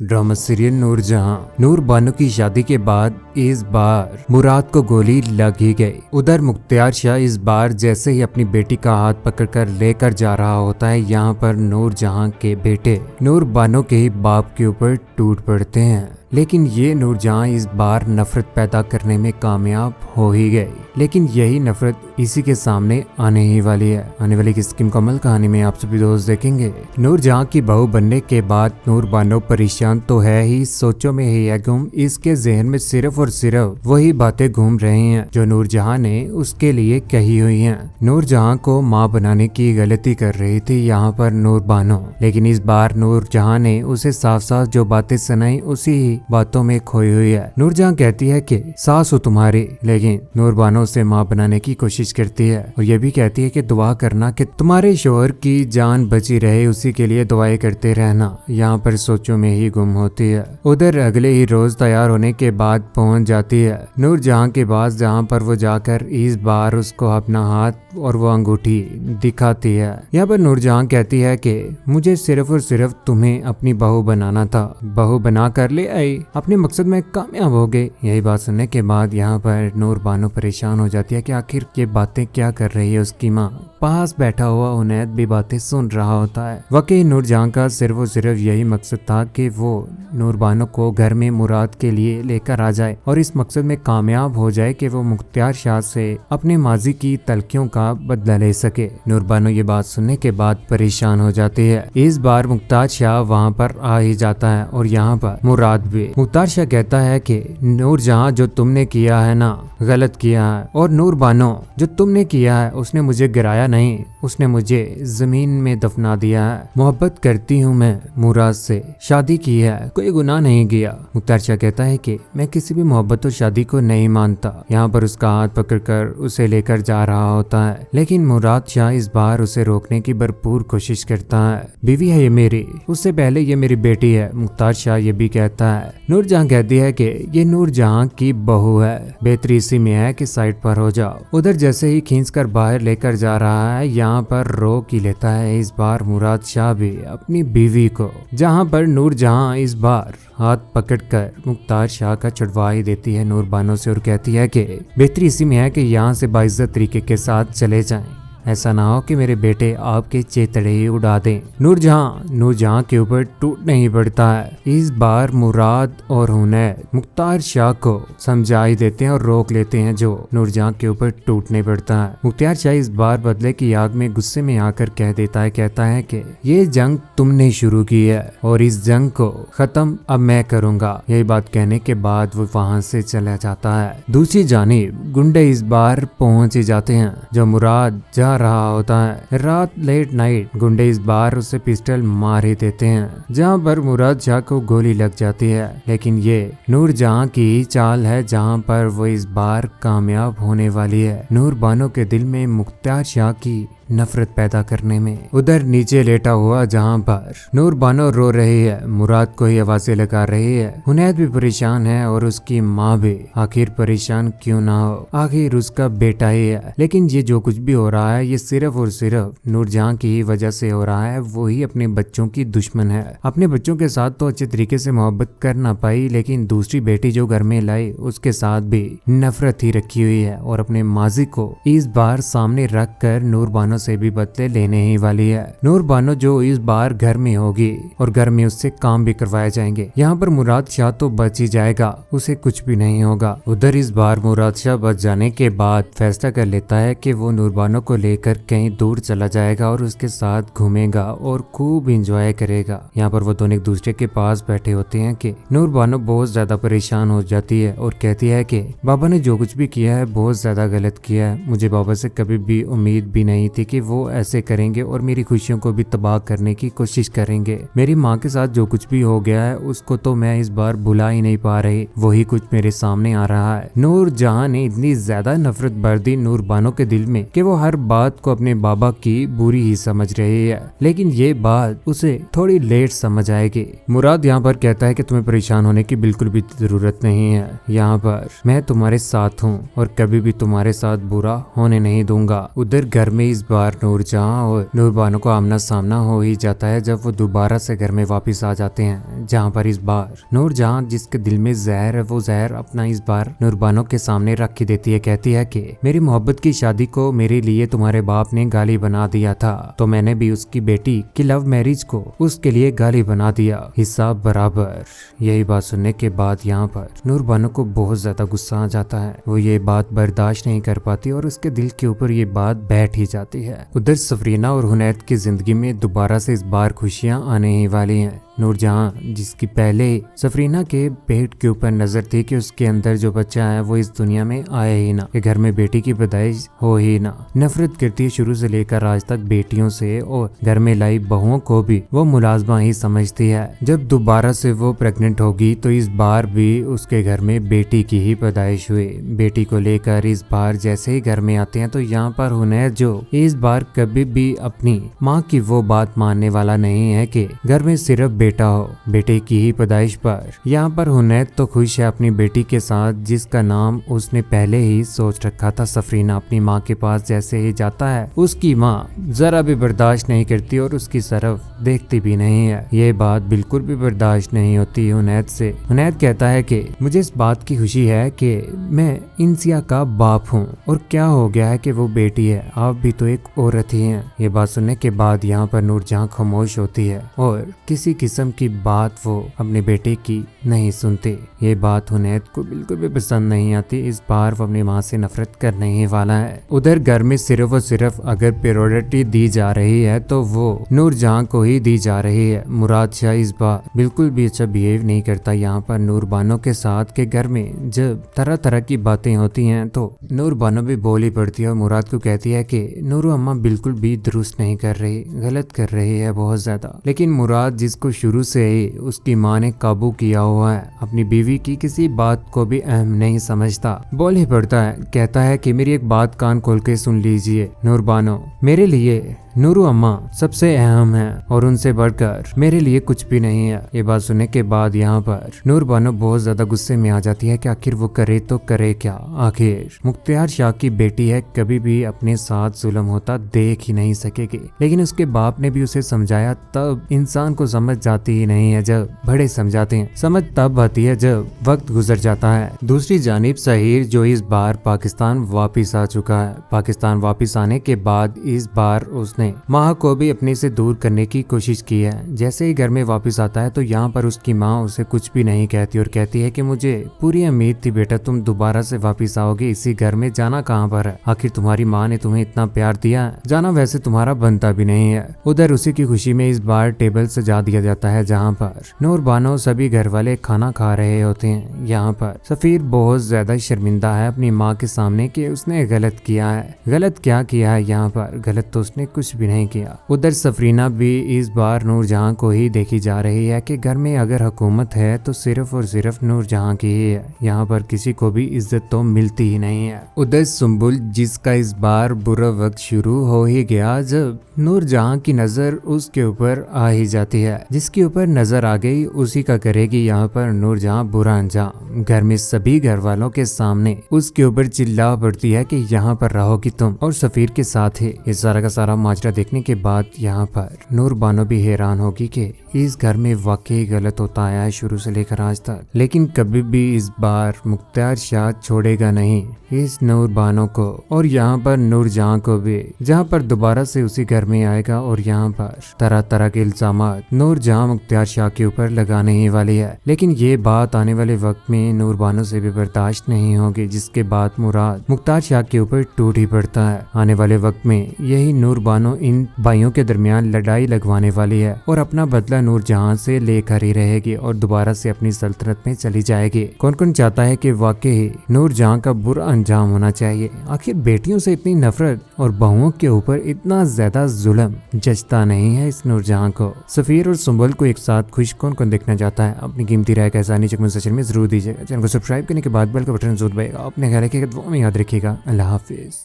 Drama serial Noorjahan. Noor Bano की शादी के बाद इस बार मुराद को गोली लग ही गई। उधर मुख्तियार शाह इस बार जैसे ही अपनी बेटी का हाथ पकड़कर लेकर जा रहा होता है, यहाँ पर नूरजहां के बेटे नूर बानो के ही बाप के ऊपर टूट पड़ते हैं। लेकिन ये नूरजहां इस बार नफरत पैदा करने में कामयाब हो ही गई। लेकिन यही नफरत इसी के सामने आने ही वाली है। आने वाली किसकी मुकम्मल कहानी में आप सभी दोस्त देखेंगे। नूरजहां की बहू बनने के बाद नूर बानो परेशान तो है ही, सोचों में ही है गुम। इसके जहन में सिर्फ और सिर्फ वही बातें घूम रही हैं जो नूरजहां ने उसके लिए कही हुई हैं। नूरजहां को माँ बनाने की गलती कर रही थी यहाँ पर नूर बानो, लेकिन इस बार नूरजहां ने उसे साफ साफ जो बातें सुनाई उसी बातों में खोई हुई है। नूरजहां कहती है कि सास हो तुम्हारी, लेकिन नूर बानो उसे माँ बनाने की कोशिश करती है और ये भी कहती है कि दुआ करना कि तुम्हारे शोहर की जान बची रहे, उसी के लिए दुआएं करते रहना। यहाँ पर सोचों में ही गुम होती है। उधर अगले ही रोज तैयार होने के बाद पहुंच जाती है नूरजहां के पास, जहाँ पर वो जाकर इस बार उसको अपना हाथ और वो अंगूठी दिखाती है। यहाँ पर नूरजहां कहती है कि मुझे सिर्फ और सिर्फ तुम्हें अपनी बहू बनाना था, बहू बना कर ले आई, अपने मकसद में कामयाब हो गए। यही बात सुनने के बाद यहाँ पर नूर बानो परेशान हो जाती है कि आखिर ये बातें क्या कर रही है उसकी माँ। पास बैठा हुआ उनैद भी बातें सुन रहा होता है। वाकई नूरजहां का सिर्फ और सिर्फ यही मकसद था कि वो नूर बानो को घर में मुराद के लिए लेकर आ जाए और इस मकसद में कामयाब हो जाए कि वो मुख्तियार शाह से अपने माजी की तलखियों का बदला ले सके। नूर बानो ये बात सुनने के बाद परेशान हो जाती है। इस बार मुख्तार शाह वहाँ पर आ ही जाता है और यहाँ पर मुराद भी। मुख्तार शाह कहता है कि नूरजहां जो तुमने किया है ना, गलत किया है, और नूर बानो जो तुमने किया है उसने मुझे गिराया नहीं, उसने मुझे जमीन में दफना दिया है। मोहब्बत करती हूँ मैं मुराद से, शादी की है, कोई गुनाह नहीं किया। मुख्तार शाह कहता है कि मैं किसी भी मोहब्बत और शादी को नहीं मानता। यहाँ पर उसका हाथ पकड़कर उसे लेकर जा रहा होता है, लेकिन मुराद शाह इस बार उसे रोकने की भरपूर कोशिश करता है। बीवी है ये मेरी, उससे पहले ये मेरी बेटी है। मुख्तार शाह ये भी कहता है। नूरजहां कहती है कि ये नूरजहां की बहू है, बेहतरी इसी में है कि साइड पर हो जाओ। उधर जैसे ही खींचकर बाहर लेकर जा रहा है, यहाँ पर रोक ही लेता है इस बार मुराद शाह भी अपनी बीवी को, जहाँ पर नूरजहां इस बार हाथ पकड़कर मुख्तार शाह का छुड़वा ही देती है नूर बानो से और कहती है कि बेहतरी इसी में है कि यहाँ से बाइज्जत तरीके के साथ चले जाएं, ऐसा ना हो कि मेरे बेटे आपके चेतड़े ही उड़ा दें। नूरजहां के ऊपर टूट नहीं पड़ता है। इस बार मुराद और हुनैद मुख्तार शाह को समझा ही देते हैं और रोक लेते हैं, जो नूरजहां के ऊपर टूट नहीं पड़ता है। मुख्तार शाह इस बार बदले की आग में गुस्से में आकर कहता है कि ये जंग तुमने शुरू की है और इस जंग को खत्म अब मैं करूंगा। यही बात कहने के बाद वो वहां से चला जाता है। दूसरी जानिब गुंडे इस बार पहुंच ही जाते हैं, जो मुराद जा रहा होता है। रात लेट नाइट गुंडे इस बार उसे पिस्टल मार ही देते हैं, जहां पर मुराद शाह को गोली लग जाती है। लेकिन ये नूरजहां की चाल है, जहां पर वो इस बार कामयाब होने वाली है नूर बानो के दिल में मुख्तार शाह की नफरत पैदा करने में। उधर नीचे लेटा हुआ जहां पर नूर बानो रो रही है, मुराद को ही आवाजें लगा रही है। हुनैद भी परेशान है और उसकी माँ भी। आखिर परेशान क्यों ना हो, आखिर उसका बेटा ही है। लेकिन ये जो कुछ भी हो रहा है ये सिर्फ और सिर्फ नूरजहां की ही वजह से हो रहा है। वो ही अपने बच्चों की दुश्मन है। अपने बच्चों के साथ तो अच्छे तरीके से मोहब्बत कर ना पाई, लेकिन दूसरी बेटी जो घर में लाई उसके साथ भी नफरत ही रखी हुई है और अपने माजी को इस बार सामने रख कर नूर बानो से भी बदले लेने ही वाली है। नूर बानो जो इस बार घर में होगी और घर में उससे काम भी करवाए जाएंगे। यहाँ पर मुराद शाह तो बच ही जाएगा, उसे कुछ भी नहीं होगा। उधर इस बार मुराद शाह बच जाने के बाद फैसला कर लेता है कि वो नूर बानो को लेकर कहीं दूर चला जाएगा और उसके साथ घूमेगा और खूब इंजॉय करेगा। यहाँ पर वो दोनों एक दूसरे के पास बैठे होते हैं कि नूर बानो बहुत ज्यादा परेशान हो जाती है और कहती है कि बाबा ने जो कुछ भी किया है बहुत ज्यादा गलत किया है। मुझे बाबा से कभी भी उम्मीद भी नहीं थी कि वो ऐसे करेंगे और मेरी खुशियों को भी तबाह करने की कोशिश करेंगे। मेरी माँ के साथ जो कुछ भी हो गया है उसको तो मैं इस बार भुला ही नहीं पा रही, वही कुछ मेरे सामने आ रहा है। नूरजहां ने इतनी ज्यादा नफरत भर दी नूर बानो के दिल में कि वो हर बात को अपने बाबा की बुरी ही समझ रही है, लेकिन ये बात उसे थोड़ी लेट समझ आएगी। मुराद यहाँ पर कहता है कि तुम्हें परेशान होने की बिल्कुल भी जरूरत नहीं है, यहाँ पर मैं तुम्हारे साथ हूँ और कभी भी तुम्हारे साथ बुरा होने नहीं दूंगा। उधर घर में इस बार नूरजहां और नूरबानो को आमना सामना हो ही जाता है जब वो दोबारा से घर में वापस आ जाते हैं, जहाँ पर इस बार नूरजहां जिसके दिल में जहर है वो जहर अपना इस बार नूरबानो के सामने रख देती है। कहती है कि मेरी मोहब्बत की शादी को मेरे लिए तुम्हारे बाप ने गाली बना दिया था, तो मैंने भी उसकी बेटी की लव मैरिज को उसके लिए गाली बना दिया, हिसाब बराबर। यही बात सुनने के बाद यहाँ पर नूरबानो को बहुत ज्यादा गुस्सा आ जाता है। वो ये बात बर्दाश्त नहीं कर पाती और उसके दिल के ऊपर ये बात बैठ ही जाती है। उधर सफरीना और हुनैद की जिंदगी में दोबारा से इस बार खुशियां आने ही वाली हैं। नूरजहां जिसकी पहले सफरीना के पेट के ऊपर नजर थी कि उसके अंदर जो बच्चा है वो इस दुनिया में आए ही ना, कि घर में बेटी की पैदाइश हो ही ना, नफरत करती है शुरू से लेकर आज तक बेटियों से और घर में लाई बहुओं को भी वो मुलाजमा ही समझती है। जब दोबारा से वो प्रेग्नेंट होगी तो इस बार भी उसके घर में बेटी की ही पैदाइश हुई। बेटी को लेकर इस बार जैसे ही घर में आते हैं तो यहाँ पर हुनैद जो इस बार कभी भी अपनी माँ की वो बात मानने वाला नहीं है कि घर में सिर्फ बेटा हो, बेटे की ही पैदाइश पर। यहाँ पर हुनैद तो खुश है अपनी बेटी के साथ जिसका नाम उसने पहले ही सोच रखा था। सफरीना अपनी माँ के पास जैसे ही जाता है उसकी माँ जरा भी बर्दाश्त नहीं करती और उसकी तरफ देखती भी नहीं है। ये बात बिल्कुल भी बर्दाश्त नहीं होती हुनैद से। हुनैद कहता है कि मुझे इस बात की खुशी है कि मैं इंसिया का बाप हूँ, और क्या हो गया है कि वो बेटी है, आप भी तो एक औरत ही हैं। ये बात सुनने के बाद यहाँ पर नूरजहां खामोश होती है और किसी किस्म की बात वो अपने बेटे की नहीं सुनते। ये बात हुनैद को बिल्कुल भी पसंद नहीं आती। इस बार वो अपनी माँ से नफरत करने ही वाला है। उधर घर में सिर्फ और सिर्फ अगर प्रायोरिटी दी जा रही है तो वो नूरजहां को ही दी जा रही है। मुराद शाह इस बार बिल्कुल भी अच्छा बिहेव नहीं करता यहाँ पर नूरबानो के साथ, के घर में जब तरह तरह की बातें होती हैं तो नूरबानो भी बोली पड़ती है और मुराद को कहती है कि नूरू अम्मा बिल्कुल भी दुरुस्त नहीं कर रही, गलत कर रही है बहुत ज्यादा। लेकिन मुराद जिसको शुरू से ही उसकी माँ ने काबू किया हुआ है, अपनी बीवी की किसी बात को भी अहम नहीं समझता, बोल ही पड़ता है। कहता है कि मेरी एक बात कान खोल के सुन लीजिए नूरबानो, मेरे लिए नूरू अम्मा सबसे अहम है और उनसे बढ़कर मेरे लिए कुछ भी नहीं है। ये बात सुनने के बाद यहाँ पर नूरबानो बहुत ज्यादा गुस्से में आ जाती है कि आखिर वो करे तो करे क्या। आखिर मुख्तियार शाह की बेटी है, कभी भी अपने साथ जुल्म होता देख ही नहीं सकेगी। लेकिन उसके बाप ने भी उसे समझाया, तब इंसान को समझ जाती ही नहीं है जब बड़े समझाते हैं, समझ तब आती है जब वक्त गुजर जाता है। दूसरी जानिब सहीर जो इस बार पाकिस्तान वापिस आ चुका है। पाकिस्तान वापिस आने के बाद इस बार उसने माँ को भी अपने से दूर करने की कोशिश की है। जैसे ही घर में वापस आता है तो यहाँ पर उसकी माँ उसे कुछ भी नहीं कहती और कहती है कि मुझे पूरी उम्मीद थी बेटा तुम दोबारा से वापस आओगे इसी घर में, जाना कहाँ पर है, आखिर तुम्हारी माँ ने तुम्हें इतना प्यार दिया है, जाना वैसे तुम्हारा बनता भी नहीं है। उधर उसी की खुशी में इस बार टेबल सजा दिया जाता है जहाँ पर नूरबानो सभी घर वाले खाना खा रहे होते हैं। यहाँ पर सफीर बहुत ज्यादा शर्मिंदा है अपनी माँ के सामने कि उसने गलत किया है। गलत क्या किया है यहाँ पर, गलत तो उसने कुछ भी नहीं किया। उधर सफरीना भी इस बार नूरजहां को ही देखी जा रही है कि घर में अगर हुकूमत है तो सिर्फ और सिर्फ नूरजहां की ही है, यहाँ पर किसी को भी इज्जत तो मिलती ही नहीं है। उधर सुम्बुल जिसका इस बार बुरा वक्त शुरू हो ही गया जब नूरजहां की नजर उसके ऊपर आ ही जाती है। जिसके ऊपर नजर आ गई उसी का करेगी यहाँ पर नूरजहां बुरा अंजाम। घर में सभी घर वालों के सामने उसके ऊपर चिल्ला पड़ती है कि यहाँ पर रहोगी तुम और सफीर के साथ ही। इस सारा का सारा माजरा देखने के बाद यहाँ पर नूरबानो भी हैरान होगी कि इस घर में वाकई गलत होता आया है शुरू से लेकर आज तक, लेकिन कभी भी इस बार मुख्तियार शाह छोड़ेगा नहीं इस नूरबानो को और यहाँ पर नूरजहां को भी, जहाँ पर दोबारा से उसी घर में आएगा और यहाँ पर तरह तरह के इल्जामात नूरजहां मुख्तियार शाह के ऊपर लगाने ही वाली है। लेकिन ये बात आने वाले वक्त में नूरबानो से भी बर्दाश्त नहीं होगी, जिसके बाद मुराद मुख्तियार शाह के ऊपर टूट ही पड़ता है। आने वाले वक्त में यही नूरबानो इन भाइयों के दरमियान लड़ाई लगवाने वाली है और अपना बदला नूरजहां से लेकर ही रहेगी और दोबारा से अपनी सल्तनत में चली जाएगी। कौन कौन चाहता है कि वाकई नूरजहां का बुरा अंजाम होना चाहिए। आखिर बेटियों से इतनी नफरत और बहुओं के ऊपर इतना ज्यादा जुल्म जचता नहीं है इस नूरजहां को। सफीर और सुम्बुल को एक साथ खुश कौन कौन देखना चाहता है, अपनी कीमती राय कैसा नीचे कमेंट सेक्शन में जरूर दीजिएगा। चैनल को सब्सक्राइब करने के बाद बेल का बटन जरूर दबाइएगा। अपने ख्याल रखिएगा, दुआ में याद रखिएगा। अल्लाह हाफिज।